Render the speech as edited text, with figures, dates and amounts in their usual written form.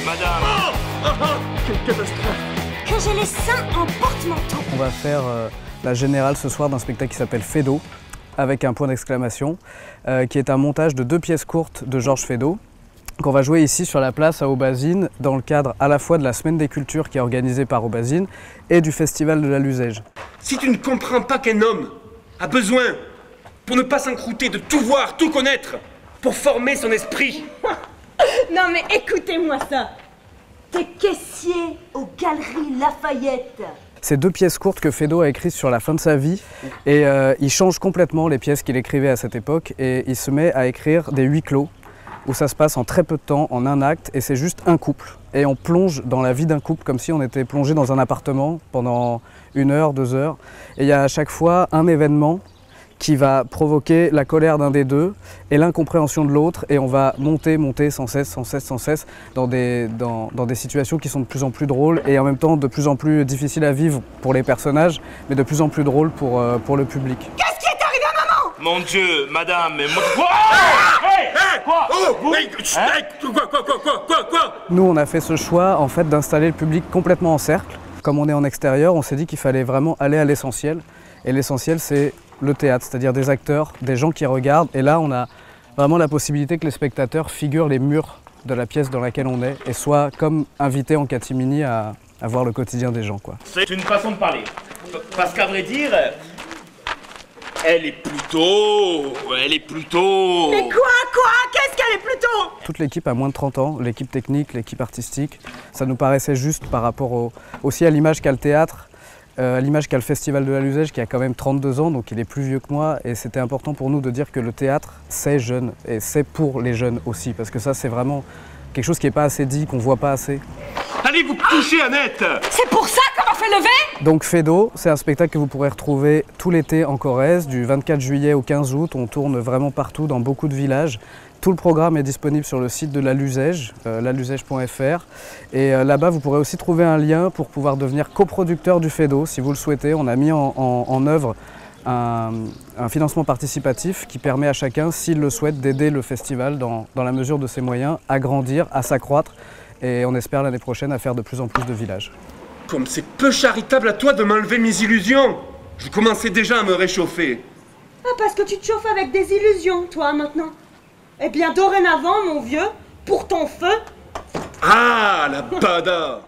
madame. Quelle catastrophe. Que j'ai les seins en porte-manteau. On va faire la générale ce soir d'un spectacle qui s'appelle Feydeau, avec un point d'exclamation, qui est un montage de 2 pièces courtes de Georges Feydeau, qu'on va jouer ici sur la place à Aubazine, dans le cadre à la fois de la Semaine des Cultures qui est organisée par Aubazine et du Festival de la Luzège. Si tu ne comprends pas qu'un homme a besoin, pour ne pas s'encrouter, de tout voir, tout connaître, pour former son esprit. Non mais écoutez-moi ça. T'es caissier aux Galeries Lafayette. C'est 2 pièces courtes que Feydeau a écrites sur la fin de sa vie et il change complètement les pièces qu'il écrivait à cette époque et il se met à écrire des huis clos où ça se passe en très peu de temps, en un acte, et c'est juste un couple. Et on plonge dans la vie d'un couple comme si on était plongé dans un appartement pendant 1 heure, 2 heures. Et il y a à chaque fois un événement qui va provoquer la colère d'un des deux et l'incompréhension de l'autre, et on va monter sans cesse dans des situations qui sont de plus en plus drôles et en même temps de plus en plus difficiles à vivre pour les personnages, mais de plus en plus drôles pour le public. Qu'est-ce qui est arrivé à maman? Mon Dieu, madame, mais moi... Quoi? Quoi? Nous, on a fait ce choix en fait d'installer le public complètement en cercle. Comme on est en extérieur, on s'est dit qu'il fallait vraiment aller à l'essentiel. Et l'essentiel, c'est le théâtre, c'est-à-dire des acteurs, des gens qui regardent. Et là, on a vraiment la possibilité que les spectateurs figurent les murs de la pièce dans laquelle on est et soient comme invités en catimini à voir le quotidien des gens, quoi. C'est une façon de parler. Parce qu'à vrai dire, elle est plutôt... Mais quoi? Qu'est-ce qu'elle est plutôt? Toute l'équipe a moins de 30 ans, l'équipe technique, l'équipe artistique. Ça nous paraissait juste par rapport aussi à l'image qu'a le théâtre, à l'image qu'a le Festival de la Luzège qui a quand même 32 ans, donc il est plus vieux que moi. Et c'était important pour nous de dire que le théâtre, c'est jeune et c'est pour les jeunes aussi. Parce que ça, c'est vraiment quelque chose qui n'est pas assez dit, qu'on ne voit pas assez. Allez vous coucher, Annette! C'est pour ça qu'on m'a fait lever? Donc Feydeau, c'est un spectacle que vous pourrez retrouver tout l'été en Corrèze, du 24 juillet au 15 août. On tourne vraiment partout, dans beaucoup de villages. Tout le programme est disponible sur le site de la Luzège, laluzège.fr. Et là-bas, vous pourrez aussi trouver un lien pour pouvoir devenir coproducteur du Feydeau, si vous le souhaitez. On a mis en œuvre un financement participatif qui permet à chacun, s'il le souhaite, d'aider le festival dans la mesure de ses moyens à grandir, à s'accroître. Et on espère l'année prochaine à faire de plus en plus de villages. Comme c'est peu charitable à toi de m'enlever mes illusions! Je commençais déjà à me réchauffer. Ah, parce que tu te chauffes avec des illusions, toi, maintenant. Eh bien, dorénavant, mon vieux, pour ton feu... Ah, la bada!